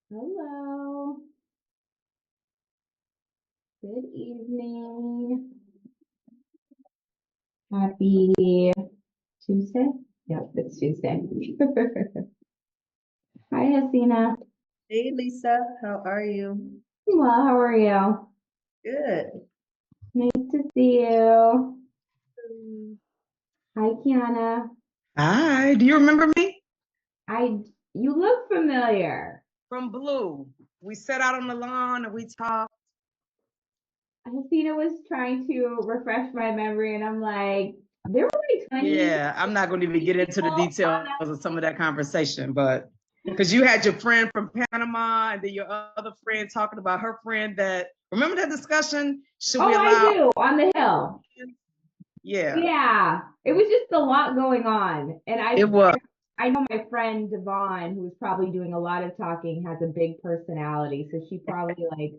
Hello. Good evening. Happy Tuesday? Yep, it's Tuesday. Hi, Hasina. Hey Lisa, how are you? Well, how are you? Good. Nice to see you. Hi, Kiana. Hi, do you remember me? You look familiar. From Blue. We sat out on the lawn and we talked. Hasina was trying to refresh my memory, and I'm like, there were like 20 Yeah, I'm not going to even get into the people on details of some of that conversation, but because you had your friend from Panama and then your other friend talking about her friend that, remember that discussion? Should Oh, we I allow? do, on the hill. Yeah, Yeah, it was just a lot going on. And it was. I know my friend Devon, who's probably doing a lot of talking, has a big personality, so she probably like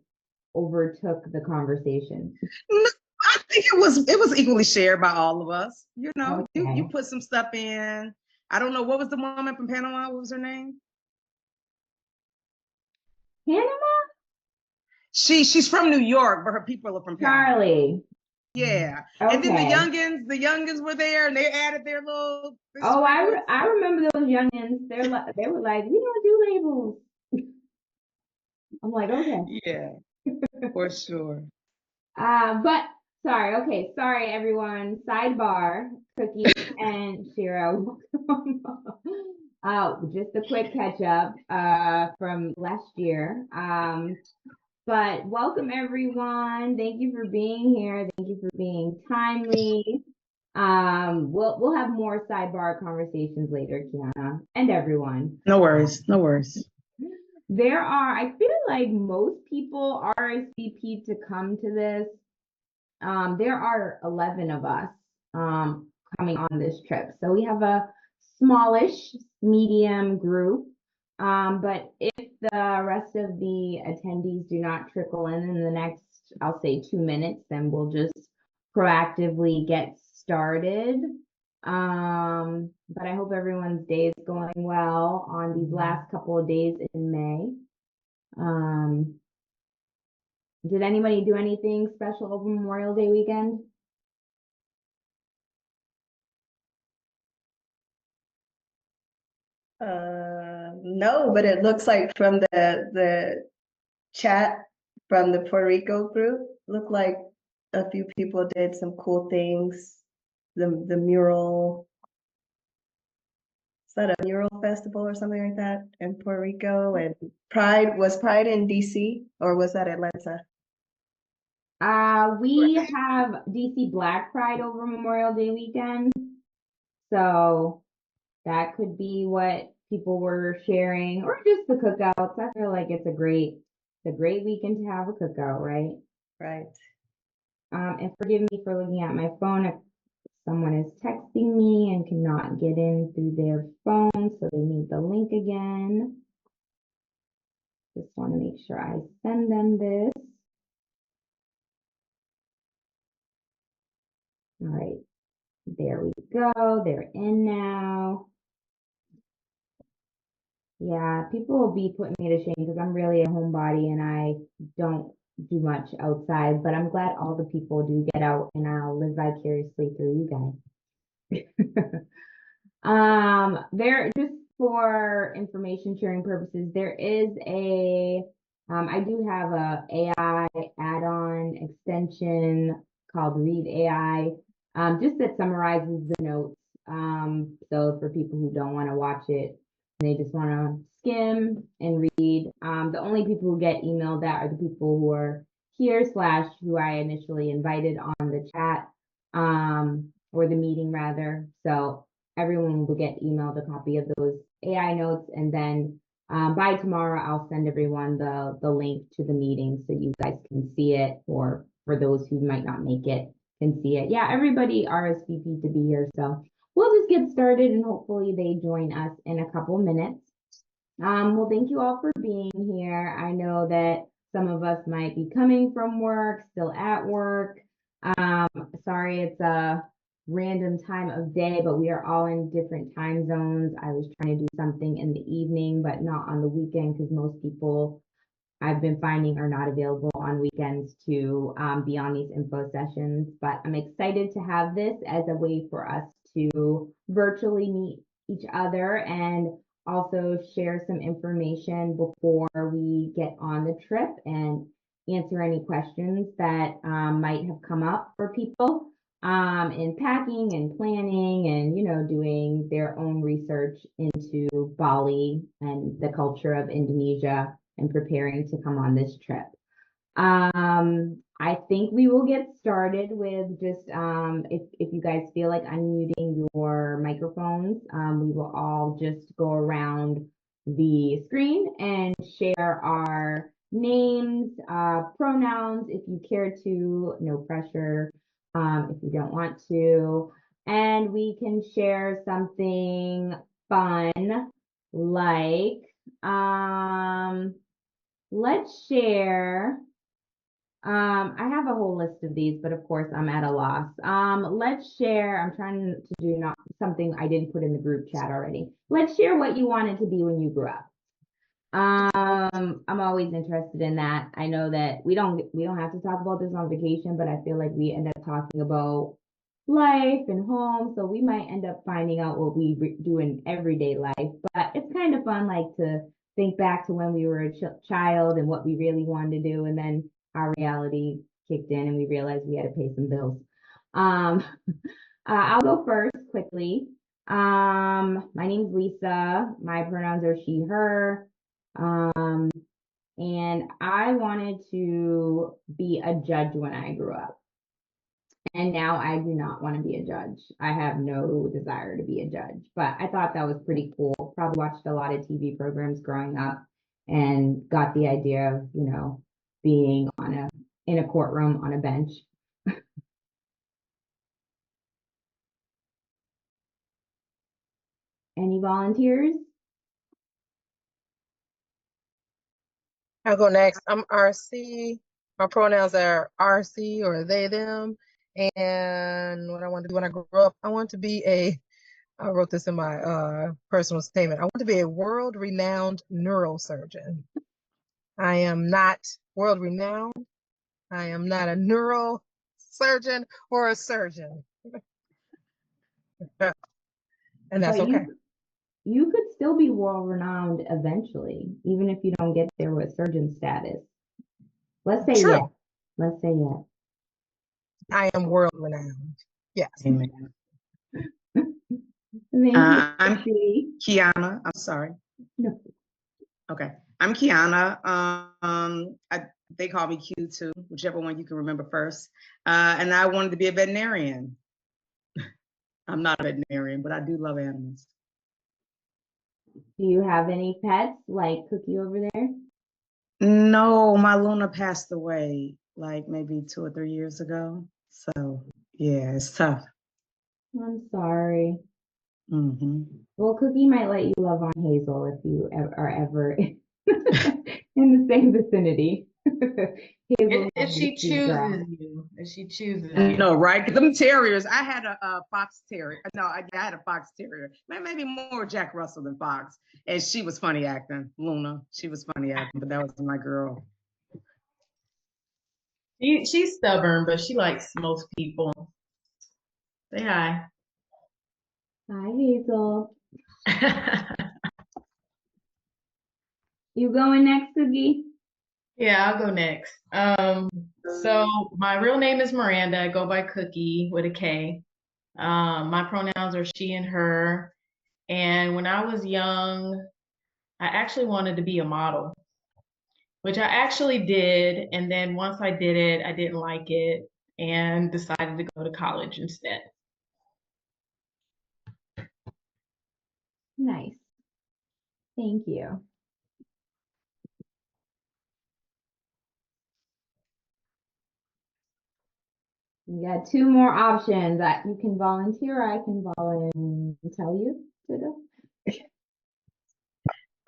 overtook the conversation. I think it was equally shared by all of us. You know, you Okay. put some stuff in. I don't know, what was the woman from Panama? What was her name? Panama? She's from New York, but her people are from Panama. Charlie. Yeah. And then the Okay. youngins were there and they added their little Oh, sprinkles. I remember those youngins. They were like, we don't do labels. I'm like, okay. Yeah, for sure. But sorry, okay, sorry everyone. Sidebar, Cookie and Shira. Just a quick catch up from last year. But welcome everyone. Thank you for being here. Thank you for being timely. We'll have more sidebar conversations later, Kiana, and everyone. No worries. No worries. I feel like most people RSVP to come to this. There are 11 of us coming on this trip. So we have a smallish, medium group. But if the rest of the attendees do not trickle in the next, I'll say 2 minutes, then we'll just proactively get started. But I hope everyone's day is going well on these last couple of days in May. Did anybody do anything special over Memorial Day weekend? No, but it looks like from the chat from the Puerto Rico group, looked like a few people did some cool things. The mural, is that a mural festival or something like that in Puerto Rico? And Pride in DC or was that Atlanta? We have DC Black Pride over Memorial Day weekend. So that could be what people were sharing, or just the cookouts. I feel like it's a great weekend to have a cookout, right? Right. And forgive me for looking at my phone if someone is texting me and cannot get in through their phone, so they need the link again. Just want to make sure I send them this. All right, there we go. They're in now. Yeah, people will be putting me to shame because I'm really a homebody and I don't do much outside, but I'm glad all the people do get out and I'll live vicariously through you guys. There just for information sharing purposes, there is I do have a AI add-on extension called Read AI, just that summarizes the notes. So for people who don't want to watch it, they just want to skim and read. The only people who get emailed that are the people who are here slash who I initially invited on the chat, or the meeting rather. So everyone will get emailed a copy of those AI notes, and then by tomorrow I'll send everyone the link to the meeting so you guys can see it, or for those who might not make it can see it. Yeah, everybody RSVP to be here, so we'll just get started and hopefully they join us in a couple minutes. Well, thank you all for being here. I know that some of us might be coming from work, still at work. Sorry, it's a random time of day, but we are all in different time zones. I was trying to do something in the evening, but not on the weekend because most people I've been finding are not available on weekends to be on these info sessions. But I'm excited to have this as a way for us to virtually meet each other and also share some information before we get on the trip and answer any questions that might have come up for people in packing and planning and, doing their own research into Bali and the culture of Indonesia and preparing to come on this trip. I think we will get started with just if you guys feel like unmuting your microphones, we will all just go around the screen and share our names, pronouns if you care to, no pressure if you don't want to, and we can share something fun like let's share. I have a whole list of these, but of course I'm at a loss. Let's share. I'm trying to do not something I didn't put in the group chat already. Let's share what you wanted to be when you grew up. I'm always interested in that. I know that we don't have to talk about this on vacation, but I feel like we end up talking about life and home, so we might end up finding out what we do in everyday life. But it's kind of fun, like to think back to when we were a child and what we really wanted to do, and then our reality kicked in and we realized we had to pay some bills. I'll go first quickly. My name's Lisa. My pronouns are she, her. And I wanted to be a judge when I grew up. And now I do not want to be a judge. I have no desire to be a judge, but I thought that was pretty cool. Probably watched a lot of TV programs growing up and got the idea of, being in a courtroom on a bench. Any volunteers? I'll go next. I'm RC. My pronouns are RC or they, them. And what I want to do when I grow up, I want to be I wrote this in my personal statement. I want to be a world-renowned neurosurgeon. I am not world-renowned. I am not a neurosurgeon or a surgeon. And that's But okay. You could still be world renowned eventually, even if you don't get there with surgeon status. Let's say True. yes. Let's say yes. I am world-renowned. Yes. Amen. I'm Kiana. I'm sorry. No. Okay. I'm Kiana. They call me Q too, whichever one you can remember first. And I wanted to be a veterinarian. I'm not a veterinarian, but I do love animals. Do you have any pets like Cookie over there? No, my Luna passed away like maybe 2 or 3 years ago. So yeah, it's tough. I'm sorry. Mm-hmm. Well, Cookie might let you love on Hazel if you are ever in the same vicinity. Hazel If she chooses you, if she chooses you. No, right? Because them terriers, I had a fox terrier. No, I had a fox terrier. Maybe more Jack Russell than fox. And she was funny acting, Luna. She was funny acting, but that was my girl. She's stubborn, but she likes most people. Say hi. Hi, Hazel. You going next, Cookie? Yeah, I'll go next. So my real name is Miranda. I go by Cookie with a K. My pronouns are she and her. And when I was young, I actually wanted to be a model, which I actually did. And then once I did it, I didn't like it and decided to go to college instead. Nice. Thank you. You got 2 more options that you can volunteer. Or I can tell you to do.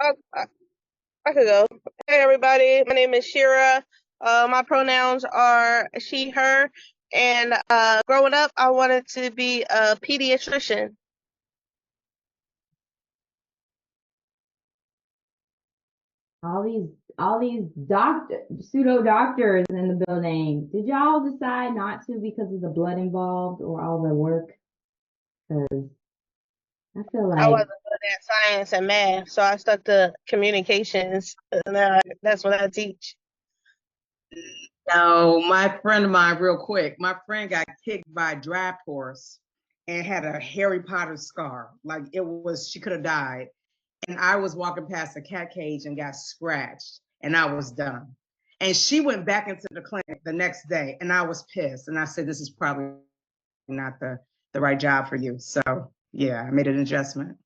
I could go. Hey everybody, my name is Shira. My pronouns are she, her. And growing up, I wanted to be a pediatrician. All these pseudo doctors in the building. Did y'all decide not to because of the blood involved or all the work? Because I feel I like wasn't good at science and math, so I stuck to communications, and that's what I teach. No, my friend of mine, real quick, my friend got kicked by a draft horse and had a Harry Potter scar. Like it was, she could have died. And I was walking past a cat cage and got scratched, and I was done. And she went back into the clinic the next day, and I was pissed. And I said, "This is probably not the right job for you." So yeah, I made an adjustment.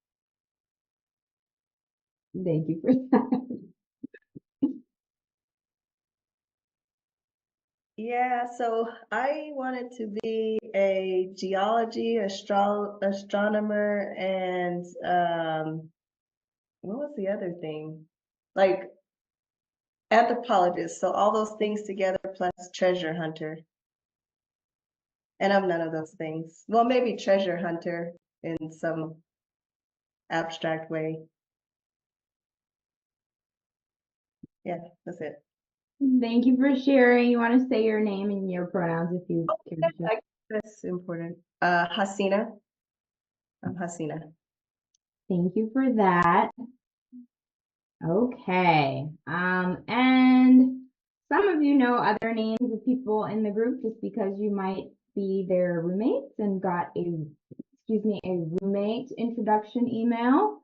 thank you for that. Yeah, so I wanted to be a geology, astronomer, and what was the other thing? Like anthropologist. So all those things together plus treasure hunter. And I'm none of those things. Well, maybe treasure hunter in some abstract way. Yeah, that's it. Thank you for sharing. You want to say your name and your pronouns if you care to share? That's important. Hasina. I'm Hasina. Thank you for that. Okay. And some of you know other names of people in the group just because you might be their roommates and got a roommate introduction email.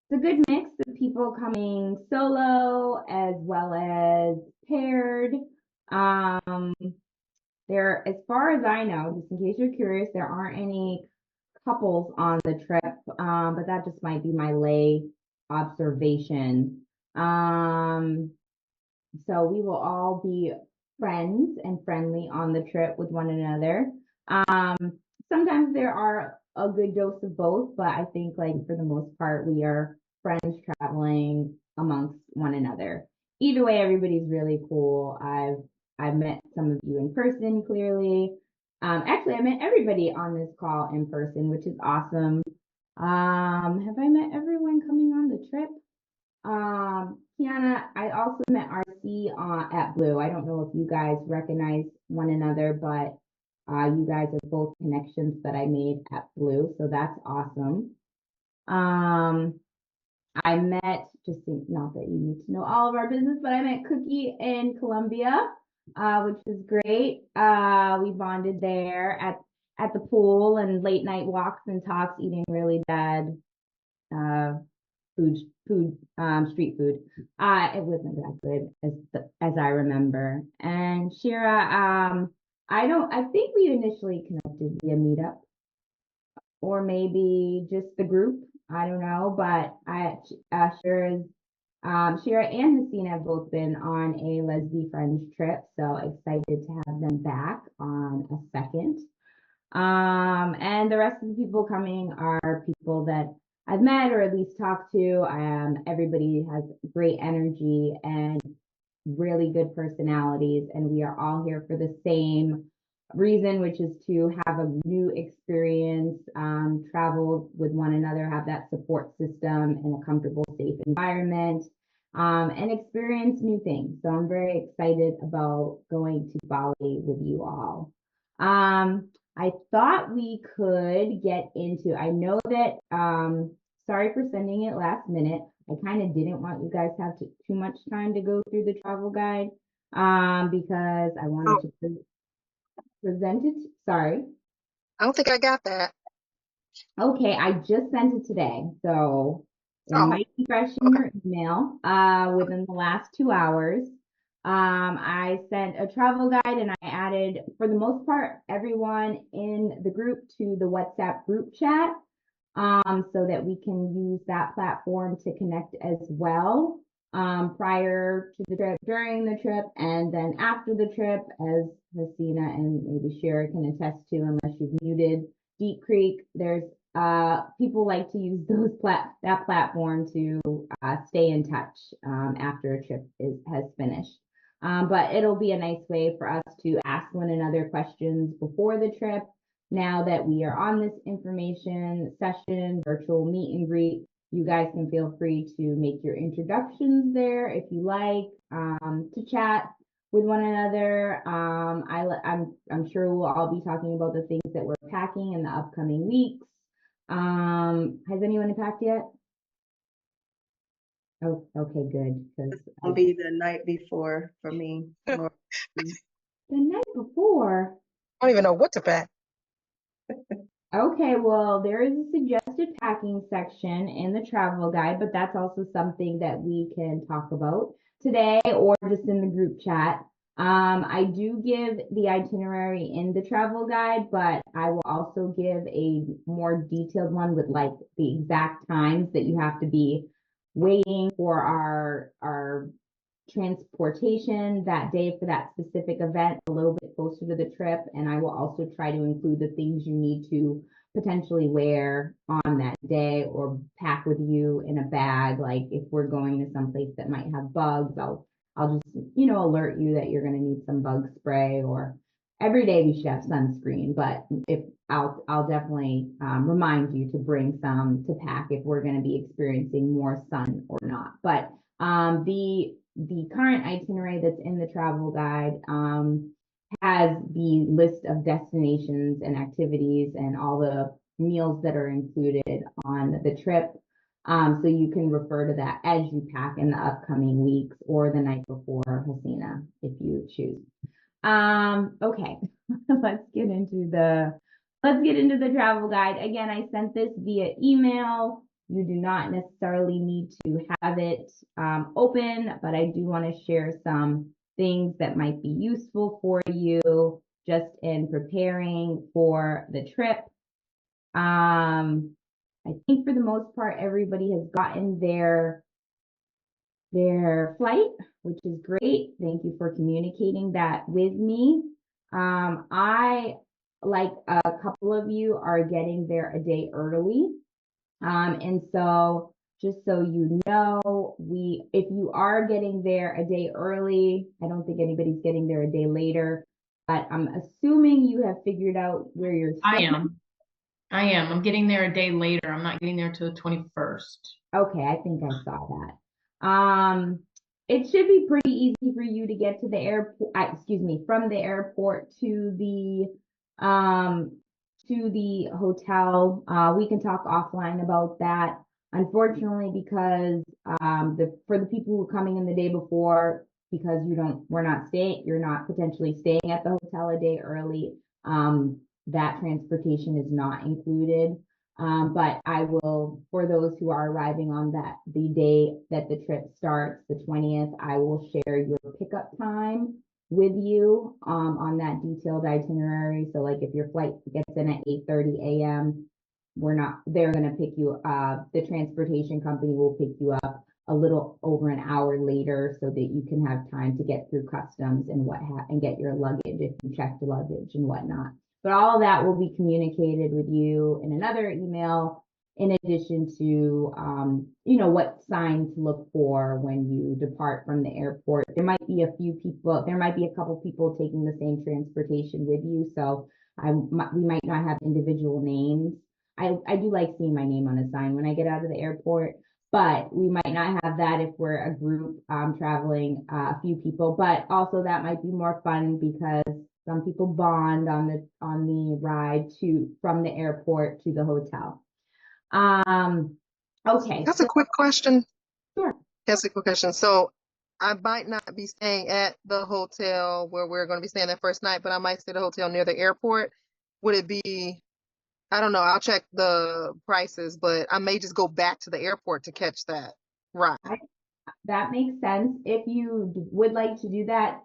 It's a good mix of people coming solo as well as paired. Um, as far as I know, just in case you're curious, there aren't any couples on the trip, but that just might be my lay observation. So we will all be friends and friendly on the trip with one another. Sometimes there are a good dose of both, but I think like for the most part, we are friends traveling amongst one another. Either way, everybody's really cool. I've met some of you in person, clearly. Actually, I met everybody on this call in person, which is awesome. Have I met everyone coming on the trip? Kiana, I also met RC at Blue. I don't know if you guys recognize one another, but you guys are both connections that I made at Blue, so that's awesome. I met, not that you need to know all of our business, but I met Cookie in Colombia, which was great. We bonded there at the pool and late night walks and talks, eating really bad street food. It wasn't that good as I remember. And Shira, I think we initially connected via Meetup or maybe just the group. I don't know, but Shira and Hasina have both been on a Lesbi Friends trip, so excited to have them back on a second. And the rest of the people coming are people that I've met or at least talked to. Everybody has great energy and really good personalities, and we are all here for the same reason, which is to have a new experience, travel with one another, have that support system in a comfortable, safe environment, and experience new things. So I'm very excited about going to Bali with you all. I thought we could get into, I know that, sorry for sending it last minute. I kind of didn't want you guys to have too much time to go through the travel guide, because I wanted to present it. Sorry. I don't think I got that. Okay, I just sent it today, so it Oh, might be fresh in okay. your email within the last 2 hours. I sent a travel guide and I added, for the most part, everyone in the group to the WhatsApp group chat, so that we can use that platform to connect as well, prior to the trip, during the trip, and then after the trip, as Hasina and maybe Shira can attest to, unless you've muted Deep Creek. There's people like to use that platform to stay in touch after a trip has finished. But it'll be a nice way for us to ask one another questions before the trip. Now that we are on this information session, virtual meet and greet, you guys can feel free to make your introductions there if you like, to chat with one another. I'm sure we'll all be talking about the things that we're packing in the upcoming weeks. Has anyone packed yet? Oh, okay, good. Because It'll be the night before for me. the night before. I don't even know what to pack. Okay, well, there is a suggested packing section in the travel guide, but that's also something that we can talk about today or just in the group chat. I do give the itinerary in the travel guide, but I will also give a more detailed one with like the exact times that you have to be waiting for our transportation that day for that specific event a little bit closer to the trip. And I will also try to include the things you need to potentially wear on that day or pack with you in a bag. Like if we're going to someplace that might have bugs, I'll just, alert you that you're going to need some bug spray, or every day we should have sunscreen, but if I'll definitely remind you to bring some to pack if we're going to be experiencing more sun or not. But the current itinerary that's in the travel guide has the list of destinations and activities and all the meals that are included on the trip. So you can refer to that as you pack in the upcoming weeks or the night before, Hasina, if you choose. Okay, let's get into the travel guide. Again, I sent this via email. You do not necessarily need to have it open, but I do want to share some things that might be useful for you just in preparing for the trip. I think for the most part, everybody has gotten their flight, which is great. Thank you for communicating that with me. I, like a couple of you, are getting there a day early. And so just so you know, if you are getting there a day early, I don't think anybody's getting there a day later, but I'm assuming you have figured out where you're staying. I am. I'm getting there a day later. I'm not getting there till the 21st. Okay, I think I saw that. It should be pretty easy for you to get to the airport, from the airport to the hotel. We can talk offline about that. Unfortunately, because for the people who are coming in the day before, because you're not potentially staying at the hotel a day early, that transportation is not included. But I will, for those who are arriving on the day that the trip starts, the 20th, I will share your pickup time with you on that detailed itinerary. So like if your flight gets in at 8:30 a.m., they're going to pick you up. The transportation company will pick you up a little over an hour later so that you can have time to get through customs and get your luggage if you check the luggage and whatnot. But all of that will be communicated with you in another email, in addition to, what signs to look for when you depart from the airport. There might be a couple people taking the same transportation with you. So we might not have individual names. I do like seeing my name on a sign when I get out of the airport, but we might not have that if we're a group traveling a few people. But also that might be more fun because some people bond on the ride from the airport to the hotel. Okay. That's a quick question. Sure. That's a quick question. So I might not be staying at the hotel where we're going to be staying that first night, but I might stay at a hotel near the airport. Would it be, I don't know, I'll check the prices, but I may just go back to the airport to catch that ride. That makes sense. If you would like to do that,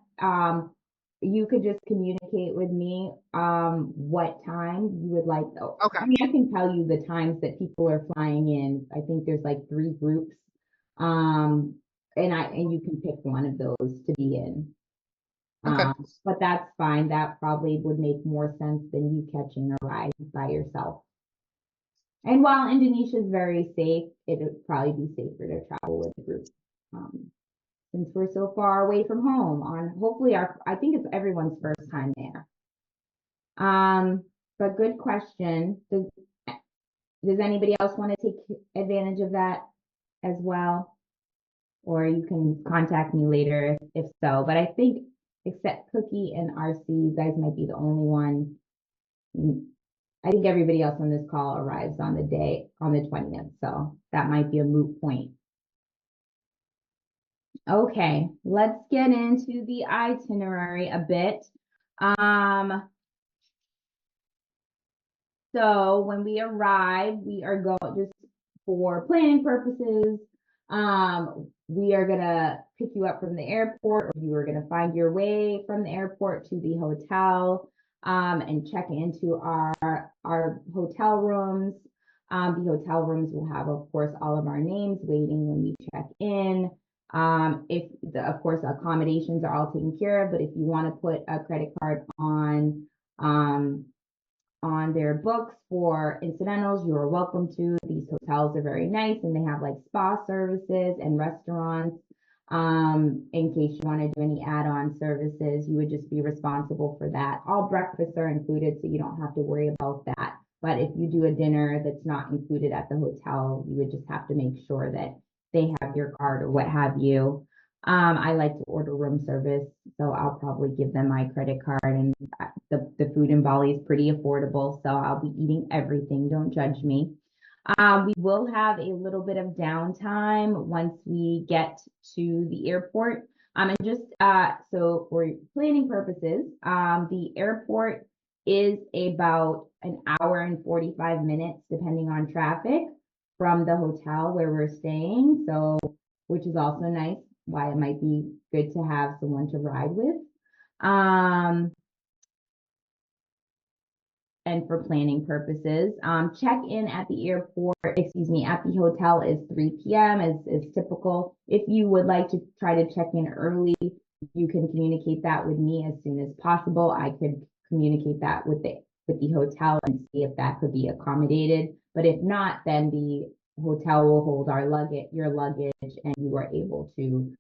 you could just communicate with me what time you would like. Okay. I mean, I can tell you the times that people are flying in. I think there's like 3 groups. And you can pick one of those to be in. Okay. But that's fine. That probably would make more sense than you catching a ride by yourself. And while Indonesia is very safe, it would probably be safer to travel with a group. since we're so far away from home on hopefully I think it's everyone's first time there. But good question. Does anybody else want to take advantage of that as well? Or you can contact me later if so. But I think except Cookie and RC, you guys might be the only one. I think everybody else on this call arrives on the 20th. So that might be a moot point. Okay, let's get into the itinerary a bit. So when we arrive, we are going just for planning purposes. We are gonna pick you up from the airport, or you are gonna find your way from the airport to the hotel, and check into our hotel rooms. The hotel rooms will have, of course, all of our names waiting when we check in. Of course, accommodations are all taken care of, but if you want to put a credit card on their books for incidentals, you are welcome to. These hotels are very nice and they have like spa services and restaurants. In case you want to do any add-on services, you would just be responsible for that. All breakfasts are included, so you don't have to worry about that. But if you do a dinner that's not included at the hotel, you would just have to make sure that they have your card or what have you. I like to order room service, so I'll probably give them my credit card, and the food in Bali is pretty affordable, so I'll be eating everything. Don't judge me. We will have a little bit of downtime once we get to the airport. And just so for planning purposes, the airport is about an hour and 45 minutes, depending on traffic, from the hotel where we're staying. So, which is also nice, why it might be good to have someone to ride with. And for planning purposes, check-in at the airport, excuse me, at the hotel is 3 p.m. is typical. If you would like to try to check in early, you can communicate that with me as soon as possible. I could communicate that with the hotel and see if that could be accommodated. But if not, then the hotel will hold your luggage, and you are able to,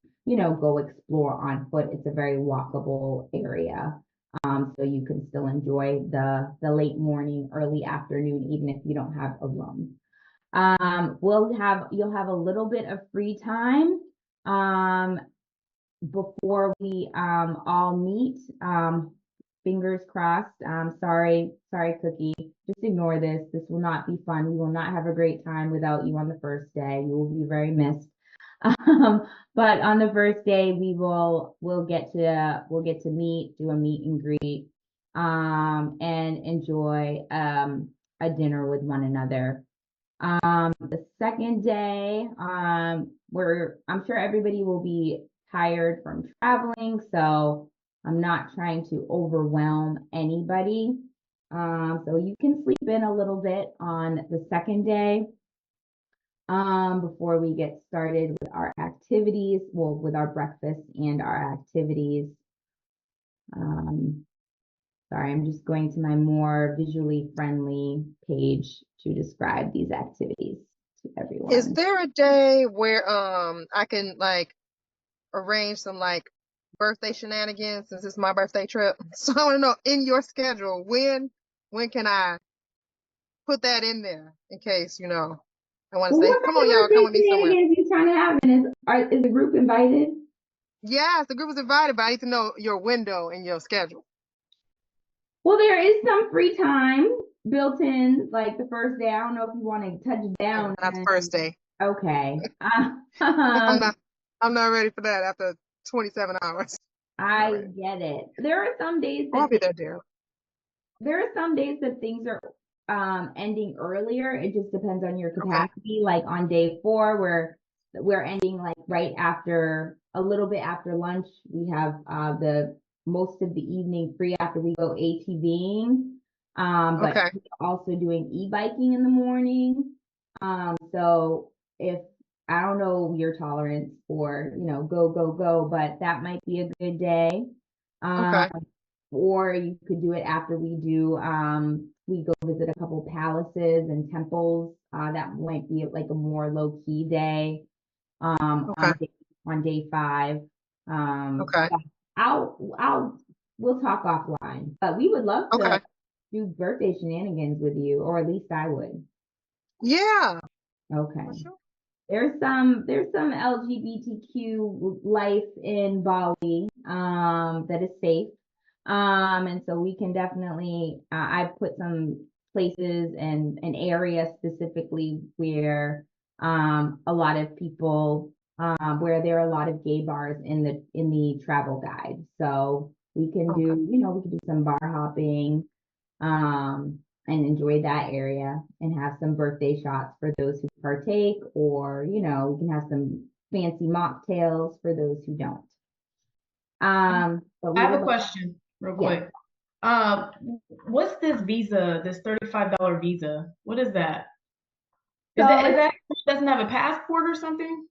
go explore on foot. It's a very walkable area. So you can still enjoy the late morning, early afternoon, even if you don't have a room. You'll have a little bit of free time before we all meet. Fingers crossed. Sorry, Cookie. Just ignore this. This will not be fun. We will not have a great time without you on the first day. You will be very missed. But on the first day, we'll get to meet, do a meet and greet, and enjoy a dinner with one another. The second day, I'm sure everybody will be tired from traveling, so I'm not trying to overwhelm anybody. So you can sleep in a little bit on the second day. Before we get started with our activities, well, with our breakfast and our activities. Sorry, I'm just going to my more visually friendly page to describe these activities to everyone. Is there a day where I can like arrange some like birthday shenanigans since it's my birthday trip? So I want to know, in your schedule, when can I put that in there in case, I want to say, What come kind on, of y'all, come birthday with me somewhere. shenanigans you trying to have? And is the group invited? Yes, the group is invited, but I need to know your window and your schedule. Well, there is some free time built in, like the first day. I don't know if you want to touch down. Not the first day. Okay. I'm not ready for that after 27 hours. I get it. There are some days I'll that be there, dear. there are some days that things are ending earlier. It just depends on your capacity. Okay. Like on day 4, where we're ending like right after, a little bit after lunch. We have the most of the evening free after we go ATVing. But Okay. we're also doing e-biking in the morning. So if I don't know your tolerance for, go, but that might be a good day. Okay. Or you could do it after we go visit a couple palaces and temples. That might be like a more low-key day. Okay. On on day 5. Okay. But we'll talk offline, but we would love Okay. to do birthday shenanigans with you, or at least I would. Yeah, Okay. for sure. There's some LGBTQ life in Bali that is safe. And so we can definitely I've put some places and an area specifically where a lot of people where there are a lot of gay bars in the travel guide. So we can Okay. we can do some bar hopping and enjoy that area and have some birthday shots for those who partake, or we can have some fancy mocktails for those who don't. But I we have would a like, question real yeah. quick. Um, what's this visa, this $35 visa? What is that? Is So that doesn't have a passport or something?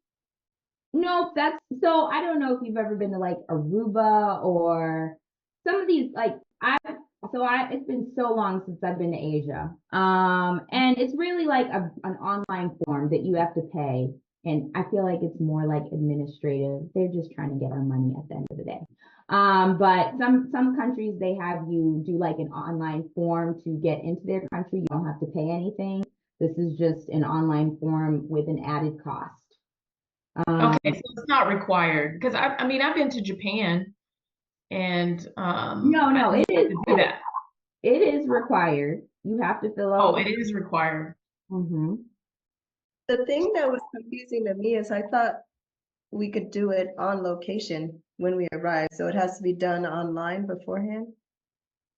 no, I don't know if you've ever been to like Aruba or some of these it's been so long since I've been to Asia. And it's really like an online form that you have to pay. And I feel like it's more like administrative. They're just trying to get our money at the end of the day. But some countries, they have you do like an online form to get into their country. You don't have to pay anything. This is just an online form with an added cost. Okay, so it's not required because I mean I've been to Japan and I No, didn't have to do that. it is required. You have to fill Oh, out. it is required. Mm-hmm. The thing that was confusing to me is I thought we could do it on location when we arrive, so it has to be done online beforehand.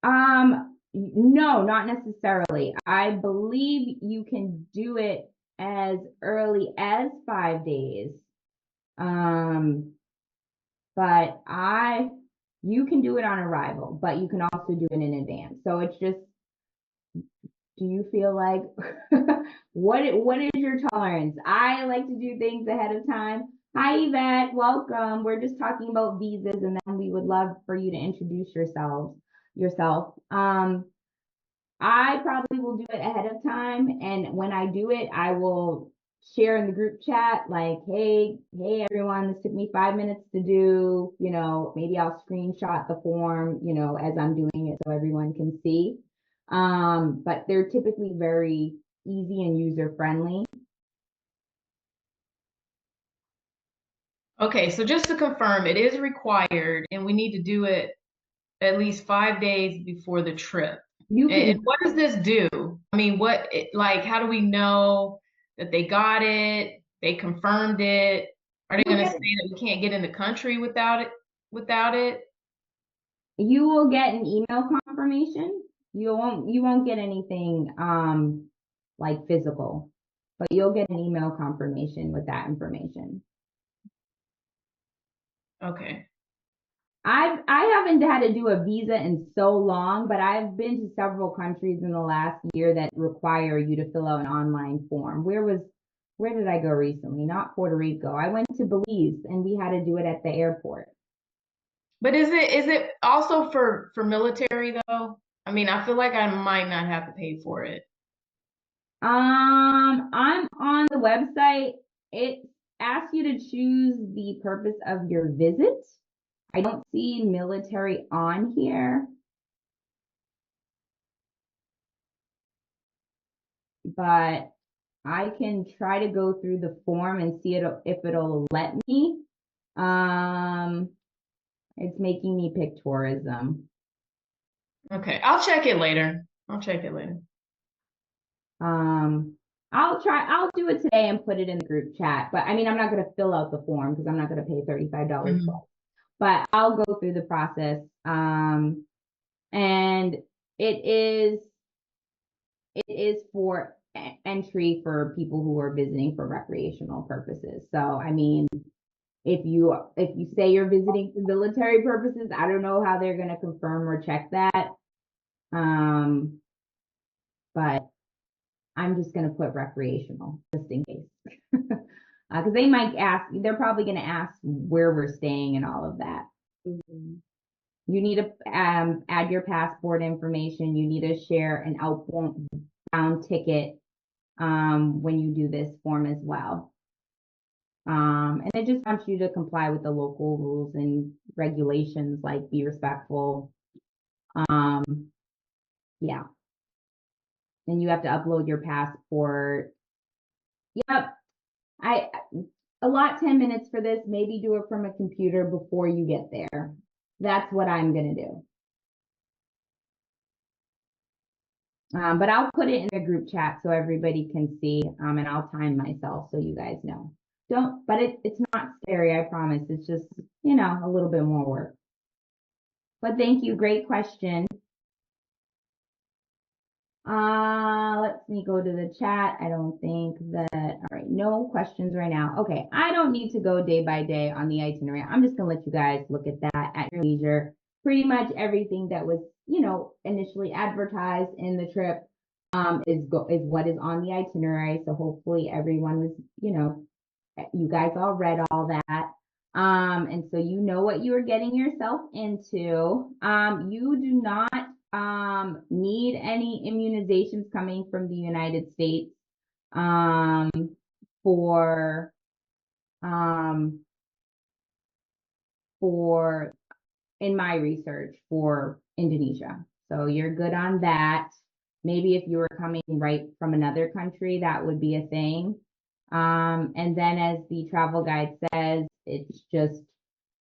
No, not necessarily. I believe you can do it as early as 5 days. Um, but you can do it on arrival, but you can also do it in advance. So it's just, do you feel like what is your tolerance? I like to do things ahead of time. Hi Yvette, welcome. We're just talking about visas, and then we would love for you to introduce yourself. I probably will do it ahead of time, and when I do it, I will share in the group chat like, hey everyone, this took me 5 minutes to do, maybe I'll screenshot the form, as I'm doing it so everyone can see. But they're typically very easy and user friendly. Okay, so just to confirm, it is required and we need to do it at least 5 days before the trip. You And can, what does this do? I mean, like, how do we know that they got it? They confirmed it? Are they you'll going to get, say that we can't get in the country without it? Without it? you will get an email confirmation. You won't get anything, like physical, but you'll get an email confirmation with that information. Okay. I haven't had to do a visa in so long, but I've been to several countries in the last year that require you to fill out an online form. Where did I go recently? Not Puerto Rico. I went to Belize and we had to do it at the airport. But is it also for military though? I mean, I feel like I might not have to pay for it. I'm on the website. It asks you to choose the purpose of your visit. I don't see military on here, but I can try to go through the form and see if it'll let me. Um, it's making me pick tourism. Okay, I'll check it later. I'll check it later. I'll do it today and put it in the group chat. But I mean, I'm not going to fill out the form because I'm not going to pay $35 Mhm. twice. But I'll go through the process. And it is for entry for people who are visiting for recreational purposes. So, I mean, if you say you're visiting for military purposes, I don't know how they're going to confirm or check that. But I'm just going to put recreational just in case. Because they might ask, they're probably going to ask where we're staying and all of that. Mhm. You need to add your passport information. You need to share an outbound ticket when you do this form as well. And it just wants you to comply with the local rules and regulations, like be respectful. Yeah. And you have to upload your passport. Yep. I allot 10 minutes for this. Maybe do it from a computer before you get there. That's what I'm gonna do. But I'll put it in a group chat so everybody can see, and I'll time myself so you guys know. But it's not scary, I promise. It's just, a little bit more work. But thank you, great question. Let me go to the chat. I don't think that, all right, no questions right now. Okay, I don't need to go day by day on the itinerary. I'm just gonna let you guys look at that at your leisure. Pretty much everything that was, initially advertised in the trip is what is on the itinerary. So hopefully everyone was, you guys all read all that. And so you know what you are getting yourself into. You do not need any immunizations coming from the United States um, for um, for in my research for Indonesia. So you're good on that. Maybe if you were coming right from another country, that would be a thing. And then as the travel guide says, it's just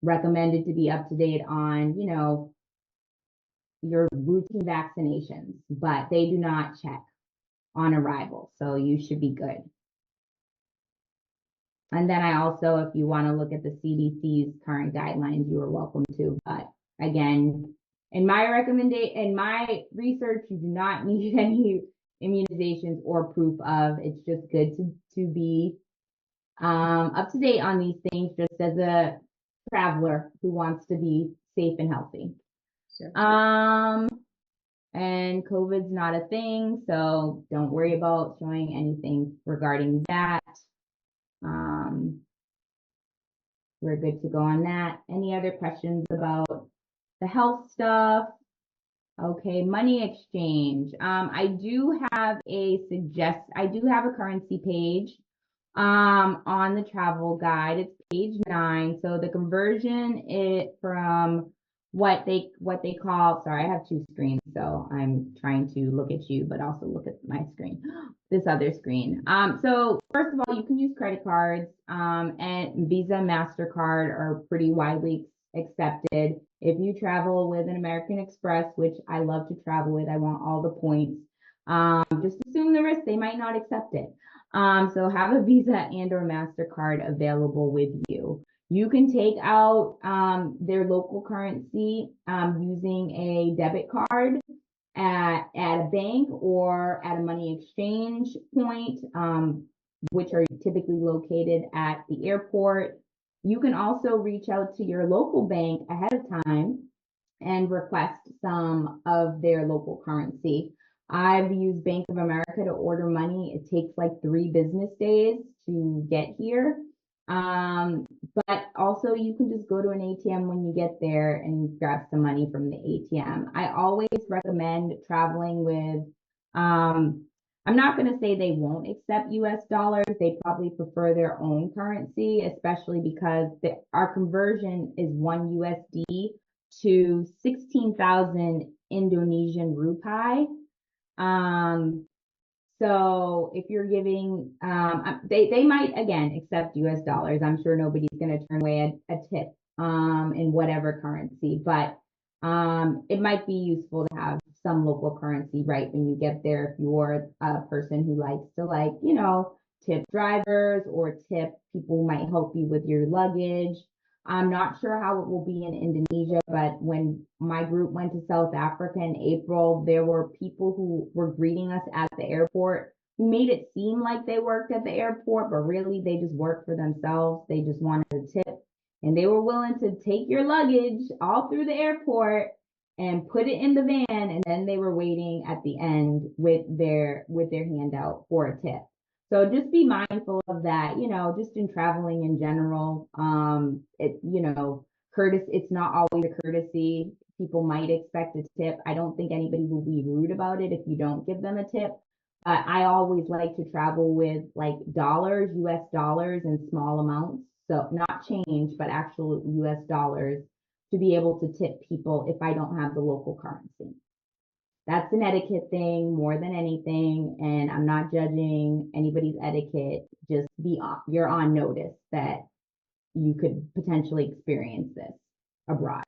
recommended to be up to date on, your routine vaccinations, but they do not check on arrival. So you should be good. And then I also, if you want to look at the CDC's current guidelines, you are welcome to. But again, in my research, you do not need any immunizations or proof of. It's just good to be up to date on these things, just as a traveler who wants to be safe and healthy. Sure. And COVID's not a thing, so don't worry about showing anything regarding that. We're good to go on that. Any other questions about the health stuff? Okay, money exchange. I do have a currency page on the travel guide. It's page 9. So the conversion from what they call, sorry, I have two screens, so I'm trying to look at you, but also look at my screen, this other screen. So first of all, you can use credit cards, and Visa, MasterCard are pretty widely accepted. If you travel with an American Express, which I love to travel with, I want all the points. Just assume the risk, they might not accept it. So have a Visa and or MasterCard available with you. You can take out their local currency using a debit card at a bank or at a money exchange point, which are typically located at the airport. You can also reach out to your local bank ahead of time and request some of their local currency. I've used Bank of America to order money. It takes like 3 business days to get here. But also you can just go to an ATM when you get there and grab some money from the ATM. I always recommend traveling with, I'm not going to say they won't accept US dollars. They probably prefer their own currency, especially because our conversion is 1 USD to 16,000 Indonesian rupiah. So if you're giving, they might again accept US dollars. I'm sure nobody's going to turn away a tip in whatever currency, but it might be useful to have some local currency right when you get there if you're a person who likes to tip drivers or tip people who might help you with your luggage. I'm not sure how it will be in Indonesia, but when my group went to South Africa in April, there were people who were greeting us at the airport who made it seem like they worked at the airport, but really they just worked for themselves. They just wanted a tip, and they were willing to take your luggage all through the airport and put it in the van, and then they were waiting at the end with their handout for a tip. So just be mindful of that, just in traveling in general. It's not always a courtesy. People might expect a tip. I don't think anybody will be rude about it if you don't give them a tip. I always like to travel with like dollars, US dollars in small amounts. So not change, but actual US dollars to be able to tip people if I don't have the local currency. That's an etiquette thing more than anything. And I'm not judging anybody's etiquette. Just you're on notice that you could potentially experience this abroad.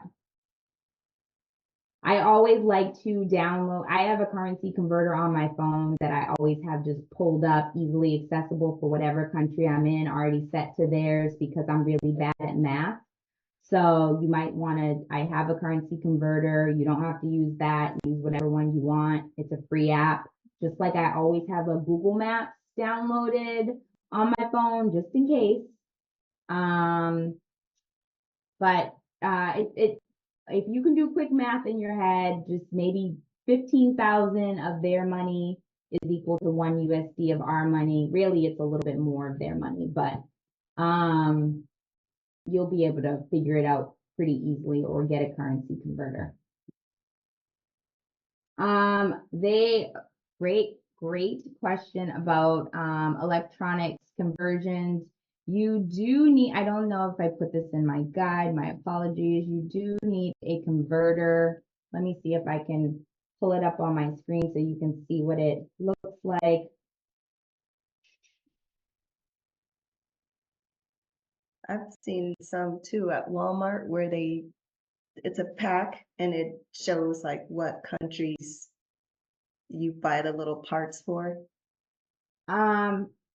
I always like to download, I have a currency converter on my phone that I always have just pulled up, easily accessible for whatever country I'm in, already set to theirs because I'm really bad at math. So you might want to, I have a currency converter. You don't have to use that. Use whatever one you want. It's a free app. Just like I always have a Google Maps downloaded on my phone just in case. But if you can do quick math in your head, just maybe 15,000 of their money is equal to 1 USD of our money. Really, it's a little bit more of their money, but you'll be able to figure it out pretty easily or get a currency converter. Great question about electronics conversions. You do need, I don't know if I put this in my guide, my apologies. You do need a converter. Let me see if I can pull it up on my screen so you can see what it looks like. I've seen some too at Walmart where it's a pack and it shows like what countries you buy the little parts for.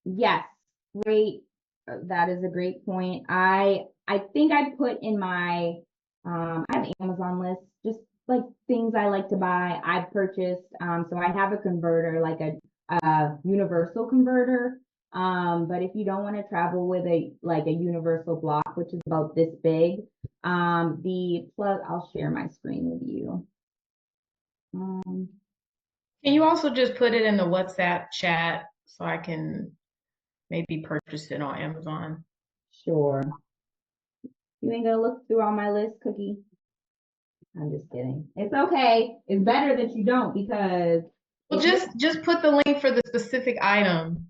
Yes, great. That is a great point. I think I put in my I have Amazon list, just like things I like to buy. I've purchased, so I have a converter, like a universal converter. But if you don't want to travel with a universal block, which is about this big, the plug, I'll share my screen with you. Can you also just put it in the WhatsApp chat so I can maybe purchase it on Amazon? Sure. You ain't gonna look through all my list, Cookie? I'm just kidding. It's okay. It's better that you don't because Well, just put the link for the specific item.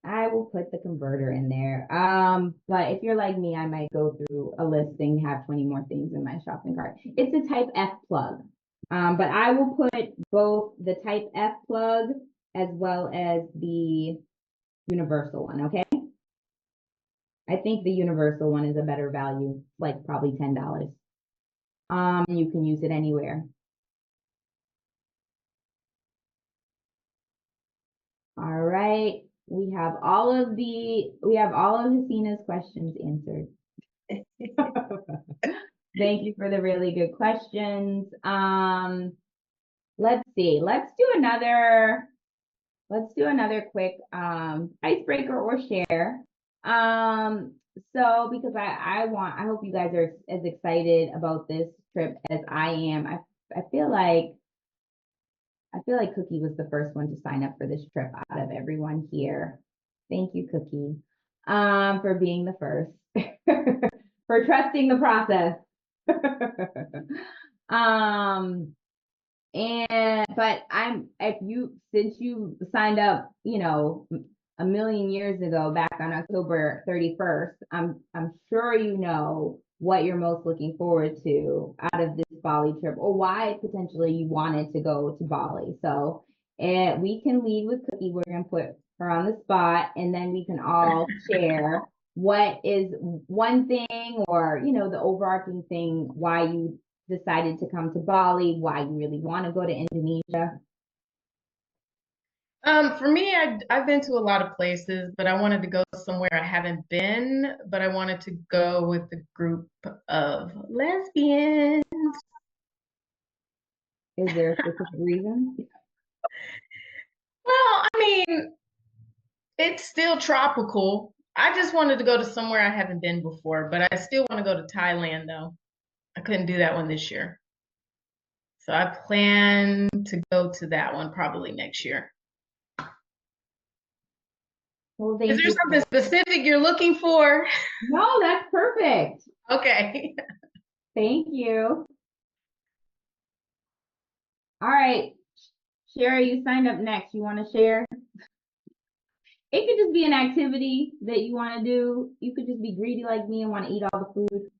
I will put the converter in there. But if you're like me, I might go through a listing, have 20 more things in my shopping cart. It's a type F plug. But I will put both the type F plug as well as the universal one, okay? I think the universal one is a better value, like probably $10. You can use it anywhere. All right. We have all of Hasina's questions answered. Thank you for the really good questions. Let's see. Let's do another quick icebreaker or share. So because I hope you guys are as excited about this trip as I am. I feel like Cookie was the first one to sign up for this trip out of everyone here. Thank you, Cookie, for being the first, for trusting the process. Since you signed up, a million years ago, back on October 31st, I'm sure you know what you're most looking forward to out of this Bali trip, or why potentially you wanted to go to Bali. So, we can lead with Cookie. We're gonna put her on the spot, and then we can all share what is one thing, or the overarching thing why you decided to come to Bali, why you really want to go to Indonesia. For me, I've been to a lot of places, but I wanted to go somewhere I haven't been, but I wanted to go with the group of lesbians. Is there a specific reason? Well, I mean, it's still tropical. I just wanted to go to somewhere I haven't been before, but I still want to go to Thailand though. I couldn't do that one this year. So I plan to go to that one probably next year. Well, Is there something specific you're looking for? No, that's perfect. Okay. Thank you. All right. Sherry, you signed up next. You want to share? It could just be an activity that you want to do. You could just be greedy like me and want to eat all the food.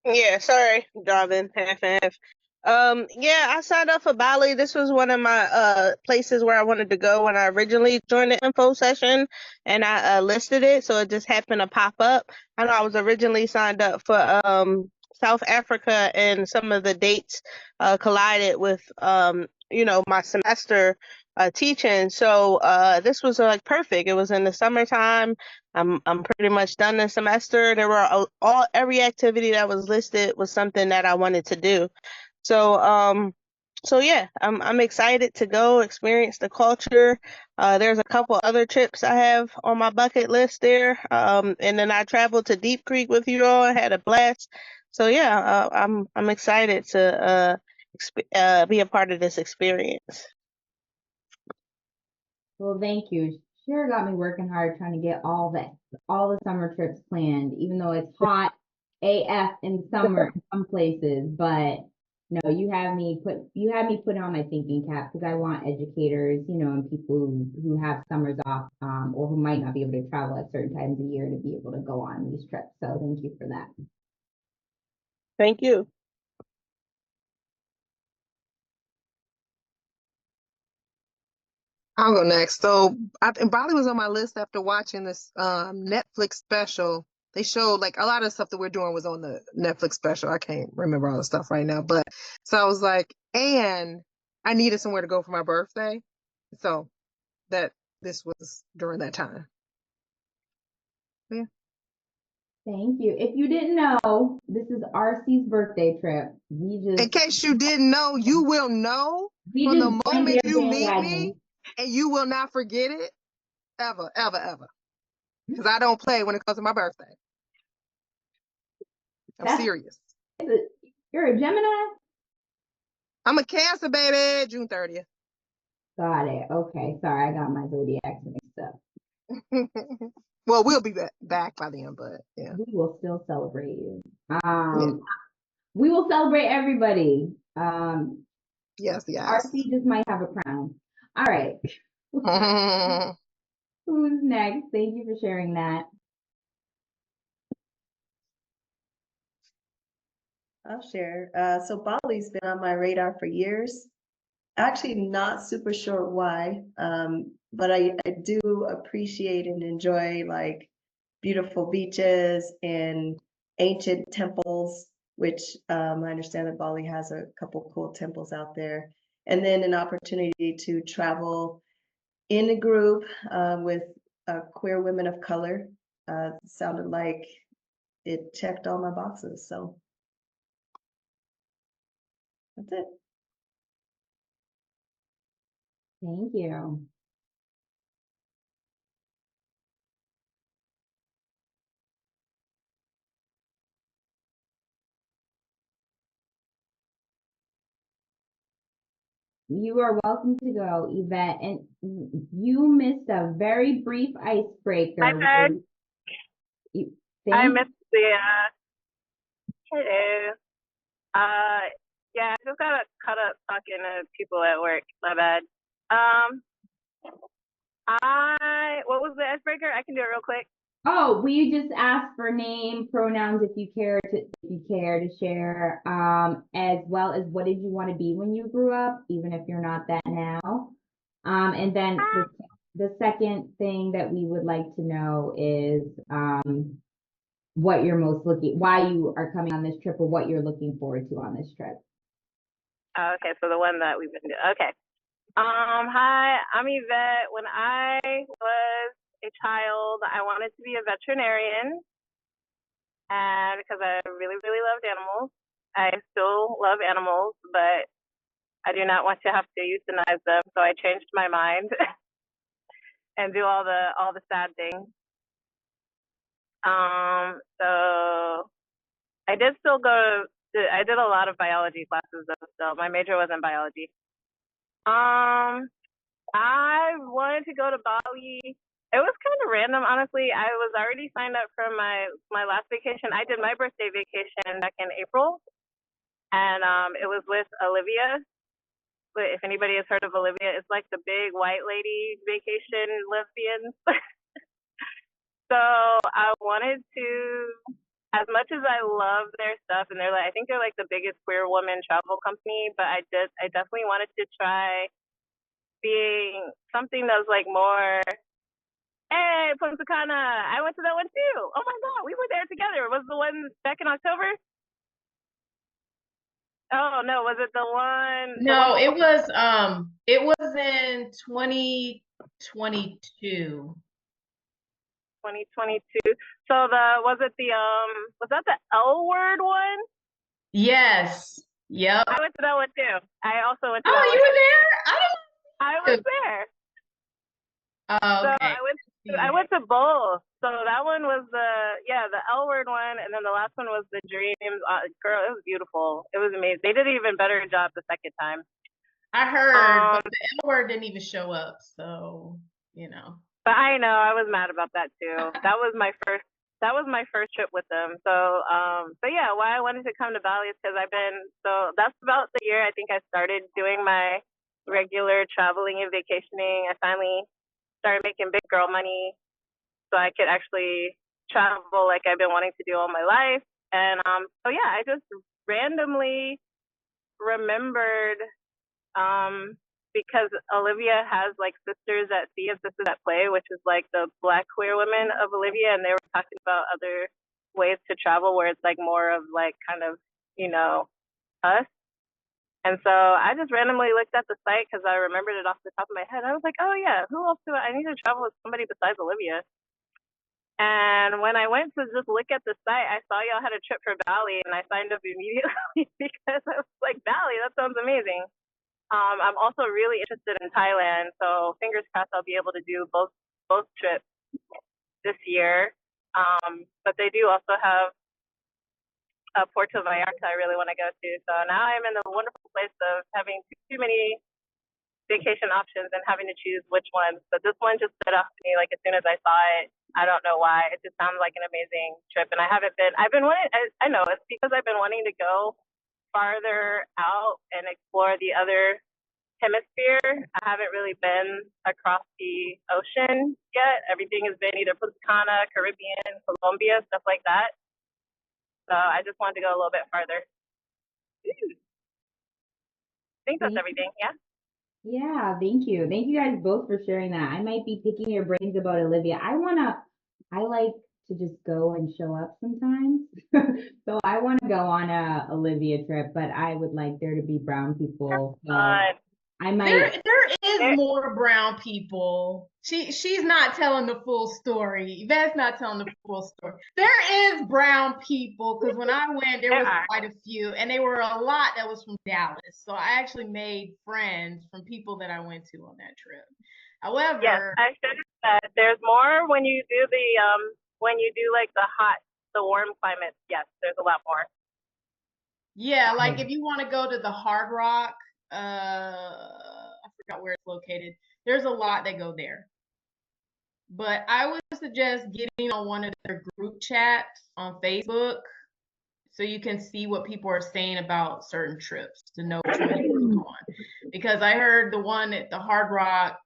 Yeah, sorry, driving half and half. Yeah, I signed up for Bali. This was one of my places where I wanted to go when I originally joined the info session, and I listed it, so it just happened to pop up. I know I was originally signed up for South Africa, and some of the dates collided with my semester teaching. So this was like perfect. It was in the summertime. I'm pretty much done the semester. There were every activity that was listed was something that I wanted to do. So yeah, I'm excited to go experience the culture. There's a couple other trips I have on my bucket list there. And then I traveled to Deep Creek with you all. I had a blast. So yeah, I'm excited to be a part of this experience. Well, thank you. Sure got me working hard trying to get all the summer trips planned, even though it's hot AF in summer in some places. But no, you have me put on my thinking cap because I want educators, and people who have summers off, or who might not be able to travel at certain times of year to be able to go on these trips. So thank you for that. Thank you. I'll go next. So Bali was on my list after watching this Netflix special. They showed like a lot of stuff that we're doing was on the Netflix special. I can't remember all the stuff right now, but so I was like, and I needed somewhere to go for my birthday. So that this was during that time. Yeah. Thank you. If you didn't know, this is RC's birthday trip. In case you didn't know, you will know We from just the blamed moment you everything meet on me, Daddy. and you will not forget it ever, ever, ever. Because I don't play when it comes to my birthday. I'm That's serious. You're a Gemini? I'm a Cancer, baby. June 30th. Got it. Okay. Sorry, I got my zodiacs mixed up. Well, we'll be back by then, but yeah. We will still celebrate you. We will celebrate everybody. Yes, yes. RC just might have a crown. All right. Who's next? Thank you for sharing that. I'll share. So Bali's been on my radar for years. Actually, not super sure why, but I do appreciate and enjoy like beautiful beaches and ancient temples, which I understand that Bali has a couple cool temples out there. And then an opportunity to travel in a group with queer women of color. Sounded like it checked all my boxes. So that's it. Thank you. You are welcome to go, Yvette. And you missed a very brief icebreaker. Hi, Meg. I Thank missed the hello. Yeah, I just got caught up talking to people at work. My bad. Um, what was the icebreaker? I can do it real quick. Oh, we just asked for name, pronouns if you care to share, as well as what did you want to be when you grew up, even if you're not that now. And then the second thing that we would like to know is what you're why you are coming on this trip or what you're looking forward to on this trip. Okay, so the one that we've been doing. Okay. Hi, I'm Yvette. When I was a child, I wanted to be a veterinarian, and because I really, really loved animals. I still love animals, but I do not want to have to euthanize them, so I changed my mind and do all the sad things. So I did still I did a lot of biology classes though, so my major was in biology. I wanted to go to Bali. It was kind of random, honestly. I was already signed up for my last vacation. I did my birthday vacation back in April, and it was with Olivia, But if anybody has heard of Olivia, it's like the big white lady vacation lesbians. So I wanted to, as much as I love their stuff, and they're like, I think they're like the biggest queer woman travel company, but I definitely wanted to try being something that was like more, hey, Punta Cana, I went to that one too. Oh my God, we were there together. Was the one back in October? Oh no, was it the one? No, it was in 2022. 2022. So was that the L word one? Yes. Yep. I went to that one too. I also went to Oh, that you one. were there? I was there. Oh, So okay. I went to both. So that one was the L word one, and then the last one was the dreams. Girl, it was beautiful. It was amazing. They did an even better job the second time. I heard, but the L word didn't even show up, so you know. But I know I was mad about that too. That was my first trip with them. So yeah, why I wanted to come to Bali is because that's about the year I think I started doing my regular traveling and vacationing. I finally started making big girl money so I could actually travel like I've been wanting to do all my life. And so yeah, I just randomly remembered because Olivia has like Sisters at Sea and Sisters at Play, which is like the Black queer women of Olivia, and they were talking about other ways to travel where it's like more of like kind of, us. And so I just randomly looked at the site because I remembered it off the top of my head. I was like, oh yeah, who else I need to travel with somebody besides Olivia? And when I went to just look at the site, I saw y'all had a trip for Bali, and I signed up immediately because I was like, Bali, that sounds amazing. I'm also really interested in Thailand, so fingers crossed I'll be able to do both trips this year. But they do also have Puerto Vallarta I really want to go to. So now I'm in the wonderful place of having too many vacation options and having to choose which one. But this one just stood out to me like as soon as I saw it. I don't know why. It just sounds like an amazing trip, and I've been wanting. I know it's because I've been wanting to go farther out and explore the other hemisphere. I haven't really been across the ocean yet. Everything has been either Punta Cana, Caribbean, Colombia, stuff like that. So I just wanted to go a little bit farther. I think that's everything. Yeah. Yeah, thank you. Thank you guys both for sharing that. I might be picking your brains about Olivia. I like to just go and show up sometimes. So I want to go on a Olivia trip, but I would like there to be brown people. So I might. There is more brown people. She's not telling the full story. Yvette's not telling the full story. There is brown people because when I went, there was quite a few, and they were a lot that was from Dallas. So I actually made friends from people that I went to on that trip. However, yes, I should have said there's more when you do like the warm climates. Yes, there's a lot more. Yeah, like if you want to go to the Hard Rock, I forgot where it's located. There's a lot that go there. But I would suggest getting on one of their group chats on Facebook so you can see what people are saying about certain trips to know which one you want to go on. Because I heard the one at the Hard Rock,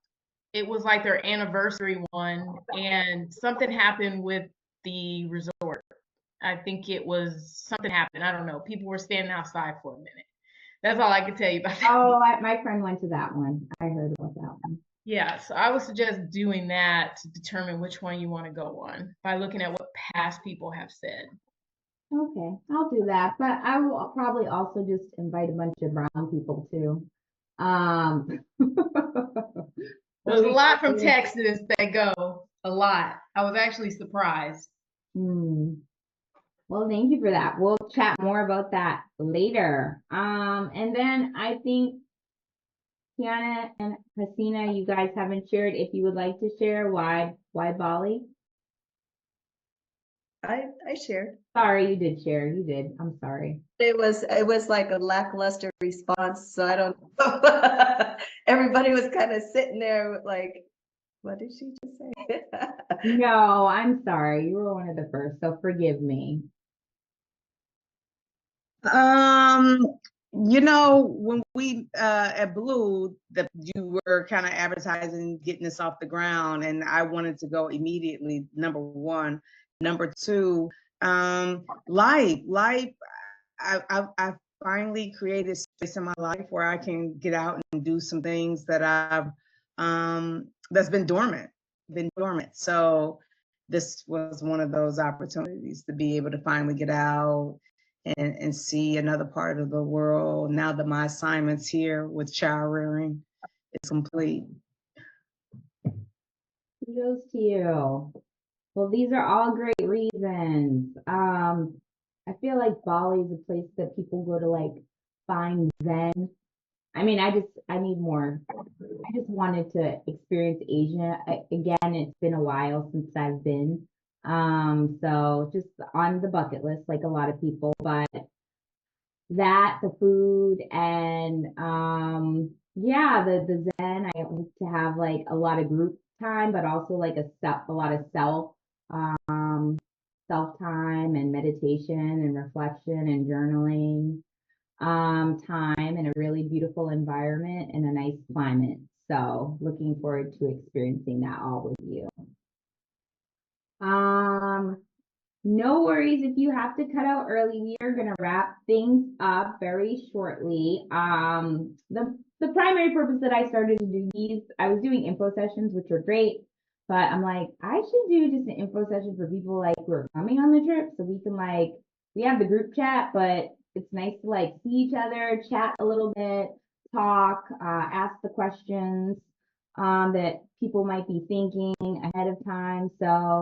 it was like their anniversary one, and something happened with the resort. I think it was something happened. I don't know. People were standing outside for a minute. That's all I can tell you about that. Oh, my friend went to that one. I heard about that one. Yeah, so I would suggest doing that to determine which one you want to go on by looking at what past people have said. Okay, I'll do that, but I will probably also just invite a bunch of brown people too. There's a lot from Texas that go, a lot. I was actually surprised. Well, thank you for that. We'll chat more about that later. And then I think Kiana and Hasina, you guys haven't shared. If you would like to share, why Bali? I shared. Sorry, you did share. You did. I'm sorry. It was like a lackluster response, so I don't know. Everybody was kind of sitting there with like, what did she just say? No, I'm sorry. You were one of the first, so forgive me. You know, when we at Blue, that you were kind of advertising getting this off the ground, and I wanted to go immediately. Number one, number two, life. I finally created space in my life where I can get out and do some things that I've that's been dormant, So this was one of those opportunities to be able to finally get out and see another part of the world now that my assignments here with child rearing is complete. Kudos to you. Well, these are all great reasons. I feel like Bali is a place that people go to like find Zen. I mean, I need more. I just wanted to experience Asia again. It's been a while since I've been. So just on the bucket list, like a lot of people, but that, the food, and yeah, the Zen. I hope to have like a lot of group time, but also like a lot of um self time and meditation and reflection and journaling time in a really beautiful environment and a nice climate. So looking forward to experiencing that all with you. Um, no worries if you have to cut out early. We are going to wrap things up very shortly. The primary purpose that I started to do these, I was doing info sessions, which are great, but I'm like, I should do just an info session for people like who are coming on the trip so we can like, we have the group chat, but it's nice to like see each other, chat a little bit, talk, ask the questions that people might be thinking ahead of time. So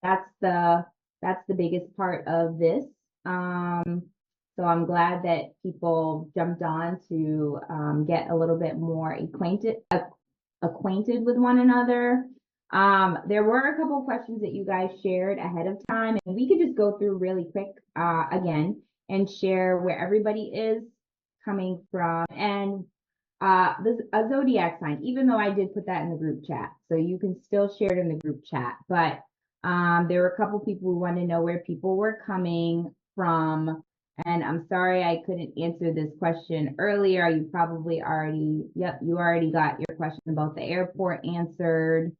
that's the biggest part of this. So I'm glad that people jumped on to get a little bit more acquainted with one another. There were a couple of questions that you guys shared ahead of time, and we could just go through really quick again and share where everybody is coming from and a zodiac sign, even though I did put that in the group chat. So you can still share it in the group chat. But there were a couple people who wanted to know where people were coming from. And I'm sorry I couldn't answer this question earlier. You probably already, yep, you already got your question about the airport answered.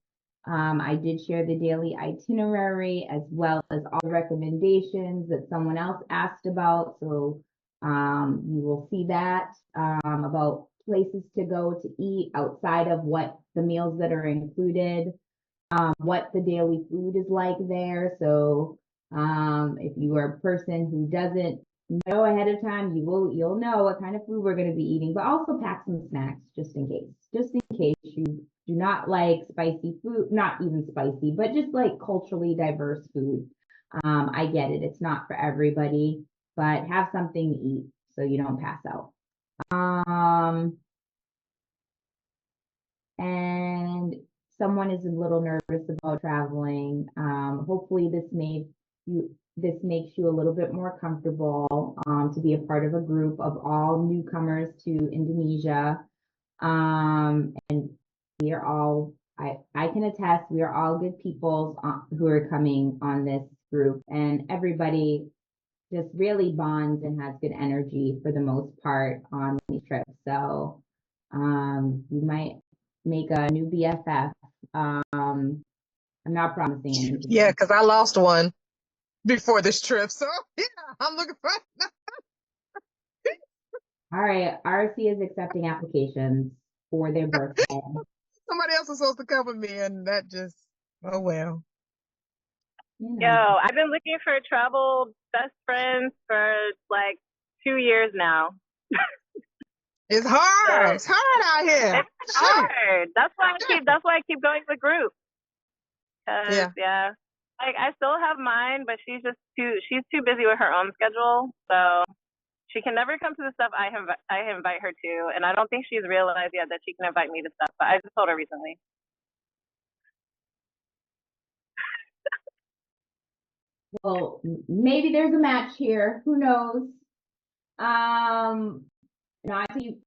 I did share the daily itinerary as well as all the recommendations that someone else asked about. So you will see that about places to go to eat outside of what the meals that are included, what the daily food is like there. So if you are a person who doesn't know ahead of time, you'll know what kind of food we're going to be eating, but also pack some snacks just in case you do not like spicy food, not even spicy, but just like culturally diverse food. I get it. It's not for everybody, but have something to eat so you don't pass out. And someone is a little nervous about traveling. Hopefully this makes you a little bit more comfortable to be a part of a group of all newcomers to Indonesia. And we are all, I can attest, we are all good people who are coming on this group, and everybody just really bonds and has good energy for the most part on these trips. So you might make a new BFF. I'm not promising anything. Yeah, because I lost one before this trip. So yeah, I'm looking for All right, RC is accepting applications for their birthday. somebody else is supposed to cover me, and that just, oh well. You Yo, know, I've been looking for travel best friends for like 2 years now. It's hard. So It's hard out here. it's Shoot. hard. That's why I keep going to group. Yeah. Yeah. Like I still have mine, but she's too busy with her own schedule. So she can never come to the stuff I invite her to, and I don't think she's realized yet that she can invite me to stuff. But I just told her recently. well, maybe there's a match here. Who knows? No,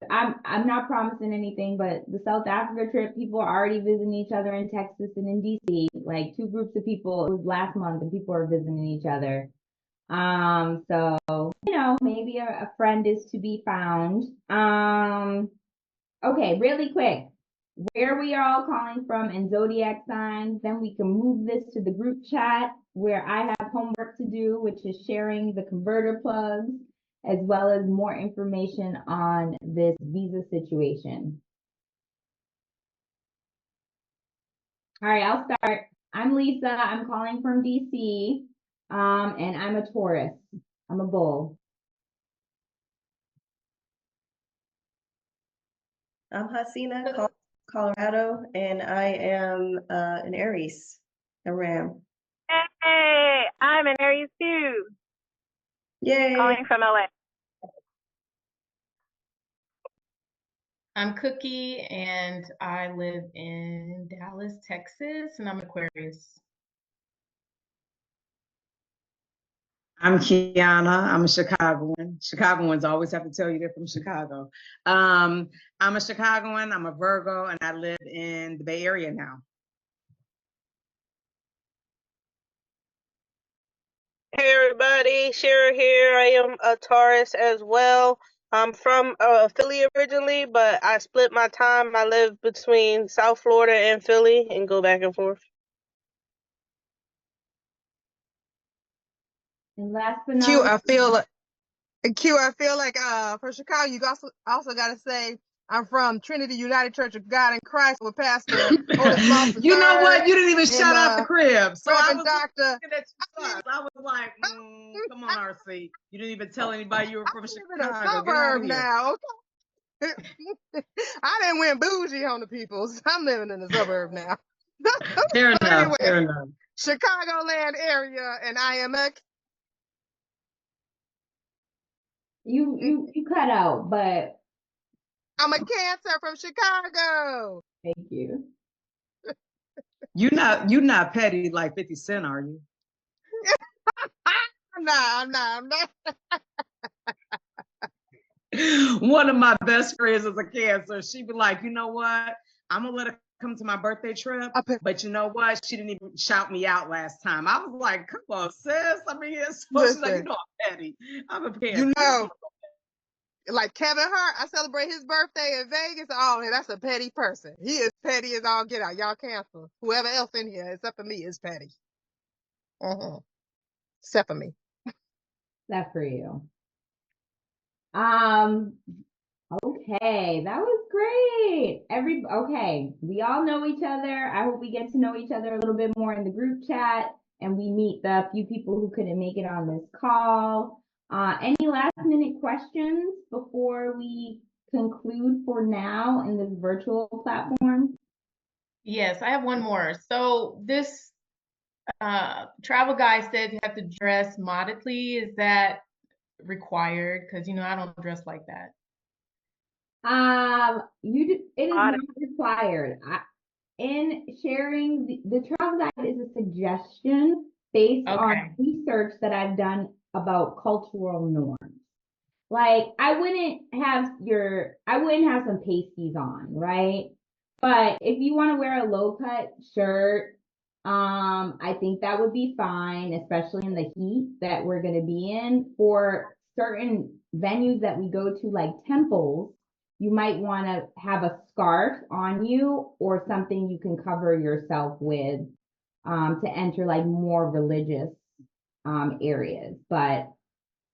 I'm not promising anything, but the South Africa trip, people are already visiting each other in Texas and in DC. Like two groups of people. It was last month, and people are visiting each other. So, maybe a friend is to be found. Okay, really quick. Where we are all calling from and zodiac signs, then we can move this to the group chat where I have homework to do, which is sharing the converter plugs, as well as more information on this visa situation. All right, I'll start. I'm Lisa. I'm calling from DC, and I'm a Taurus. I'm a bull. I'm Hasina, Colorado, and I am an Aries, a Ram. Hey, I'm an Aries too, Yay! calling from LA. I'm Cookie, and I live in Dallas, Texas, and I'm Aquarius. I'm Kiana. I'm a Chicagoan. Chicagoans always have to tell you they're from Chicago. I'm a Chicagoan. I'm a Virgo, and I live in the Bay Area now. Hey everybody, Shira here. I am a Taurus as well. I'm from Philly originally, but I split my time. I live between South Florida and Philly and go back and forth. And last but not Q, least, I feel like for Chicago, you also got to say I'm from Trinity United Church of God in Christ with Pastor Otis Moss You know what? III You didn't even and shout out the crib. So I Reverend was Doctor. looking at you twice. I was like, come on, RC. You didn't even tell anybody you were from I live in a Chicago. Get out of suburb here. now. Okay? I didn't went bougie on the people. So I'm living in the suburb now. Fair enough. Anyway, Fair enough. Chicagoland area, and I am a you cut out, but I'm a Cancer from Chicago. thank you. You not petty like 50 Cent, are you? I'm not. One of my best friends is a Cancer. She'd be like, you know what? I'm gonna let her come to my birthday trip. But you know what? She didn't even shout me out last time. I was like, come on, sis. I mean, she's like, you know, I'm petty. I'm a Cancer. You know, like Kevin Hart, I celebrate his birthday in Vegas. Oh, that's a petty person. He is petty as all get out. Y'all cancel. Whoever else in here, except for me, is petty. Except for me. That for you. Okay, that was great. Okay, we all know each other. I hope we get to know each other a little bit more in the group chat and we meet the few people who couldn't make it on this call. Any last minute questions before we conclude for now in this virtual platform? Yes, I have one more. So this travel guide said you have to dress modestly. Is that required? Because I don't dress like that. It is not required. In sharing the travel guide is a suggestion based on research that I've done about cultural norms. Like I wouldn't have some pasties on, right? But if you want to wear a low cut shirt, I think that would be fine, especially in the heat that we're going to be in. For certain venues that we go to, like temples, you might want to have a scarf on you or something you can cover yourself with to enter like more religious areas. But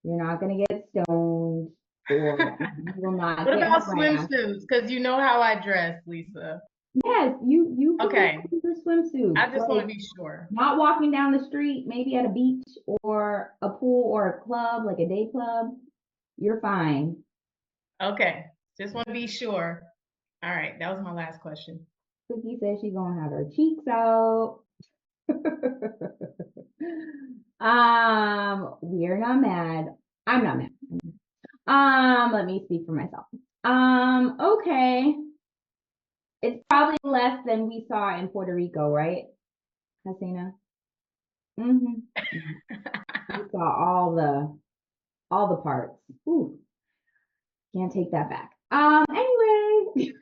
you're not going to get stoned or you will not What get about harassed. swimsuits? Because you know how I dress, Lisa. Yes, you can Okay. wear swimsuits. I just want to Like, be sure. not walking down the street, maybe at a beach or a pool or a club, like a day club. You're fine. Okay. Just want to be sure. All right. That was my last question. Cookie says she's gonna have her cheeks out. We're not mad. I'm not mad. Let me speak for myself. Okay. It's probably less than we saw in Puerto Rico, right, Hasina? We saw all the parts. Ooh, can't take that back. Anyway,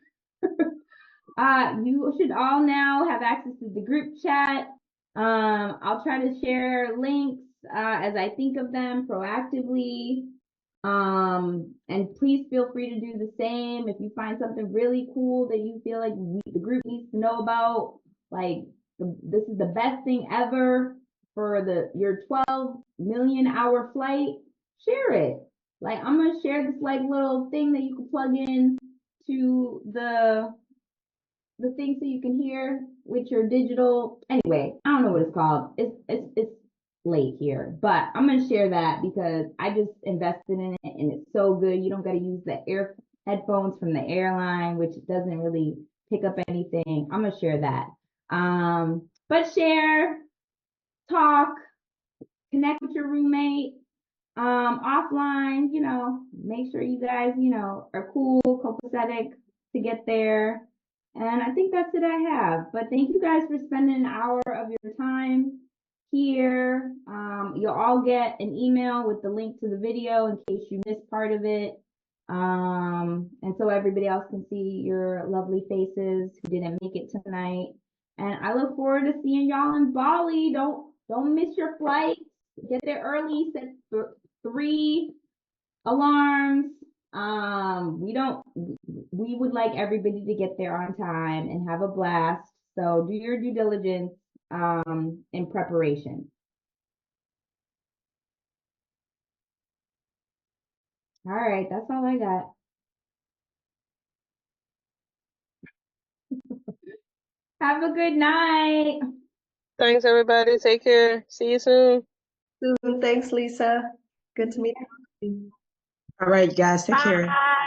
you should all now have access to the group chat. I'll try to share links as I think of them proactively. And please feel free to do the same. If you find something really cool that you feel like the group needs to know about, like this is the best thing ever for your 12 million hour flight, share it. Like I'm gonna share this like little thing that you can plug in to the thing so you can hear with your digital. Anyway, I don't know what it's called. It's late here, but I'm gonna share that because I just invested in it and it's so good. You don't got to use the air headphones from the airline, which doesn't really pick up anything. I'm gonna share that. But share, talk, connect with your roommate. Offline, make sure you guys, are cool, copacetic to get there. And I think that's it I have. But thank you guys for spending an hour of your time here. You'll all get an email with the link to the video in case you missed part of it. And so everybody else can see your lovely faces who didn't make it tonight. And I look forward to seeing y'all in Bali. Don't miss your flight. Get there early, set 3 alarms. We would like everybody to get there on time and have a blast. So do your due diligence in preparation. All right, that's all I got. Have a good night. Thanks, everybody. Take care. See you soon. Thanks, Lisa. Good to meet you. All right, you guys, take care. Bye.